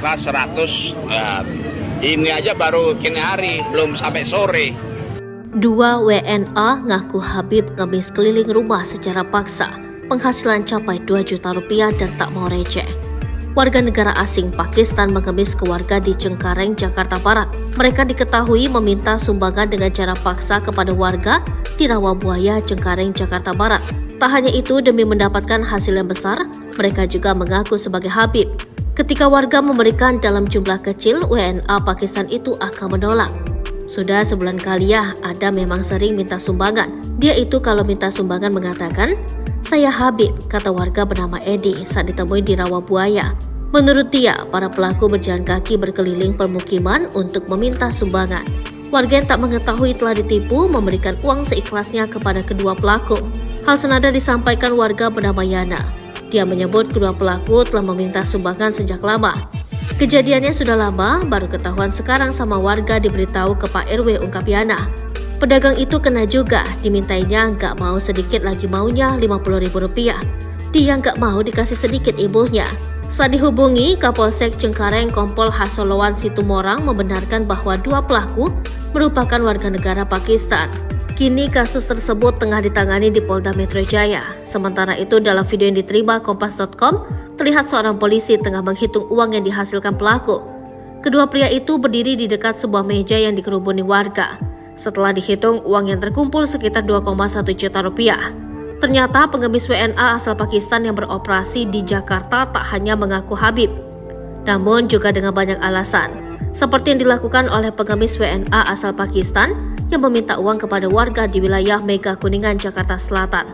kelas 100. Ini aja baru kini hari, belum sampai sore. Dua WNA ngaku Habib ngemis keliling rumah secara paksa. Penghasilan capai 2 juta rupiah dan tak mau receh. Warga negara asing Pakistan mengemis ke warga di Cengkareng, Jakarta Barat. Mereka diketahui meminta sumbangan dengan cara paksa kepada warga di Rawabuaya, Cengkareng, Jakarta Barat. Tak hanya itu, demi mendapatkan hasil yang besar, mereka juga mengaku sebagai Habib. Ketika warga memberikan dalam jumlah kecil, WNA Pakistan itu akan menolak. Sudah sebulan kali ya, Ada memang sering minta sumbangan. Dia itu kalau minta sumbangan mengatakan, "Saya Habib," kata warga bernama Edi saat ditemui di Rawabuaya. Menurut dia, para pelaku berjalan kaki berkeliling permukiman untuk meminta sumbangan. Warga yang tak mengetahui telah ditipu memberikan uang seikhlasnya kepada kedua pelaku. Hal senada disampaikan warga bernama Yana. Dia menyebut kedua pelaku telah meminta sumbangan sejak lama. Kejadiannya sudah lama, baru ketahuan sekarang sama warga diberitahu ke Pak RW, ungkap Yana. Pedagang itu kena juga, dimintainya nggak mau sedikit lagi maunya Rp50.000. Dia nggak mau dikasih sedikit ibunya. Saat dihubungi, Kapolsek Cengkareng Kompol Hasolowan Situmorang membenarkan bahwa dua pelaku merupakan warga negara Pakistan. Kini kasus tersebut tengah ditangani di Polda Metro Jaya. Sementara itu, dalam video yang diterima Kompas.com, terlihat seorang polisi tengah menghitung uang yang dihasilkan pelaku. Kedua pria itu berdiri di dekat sebuah meja yang dikerubuni warga. Setelah dihitung, uang yang terkumpul sekitar 2,1 juta rupiah. Ternyata pengemis WNA asal Pakistan yang beroperasi di Jakarta tak hanya mengaku Habib, namun juga dengan banyak alasan. Seperti yang dilakukan oleh pengemis WNA asal Pakistan yang meminta uang kepada warga di wilayah Mega Kuningan, Jakarta Selatan.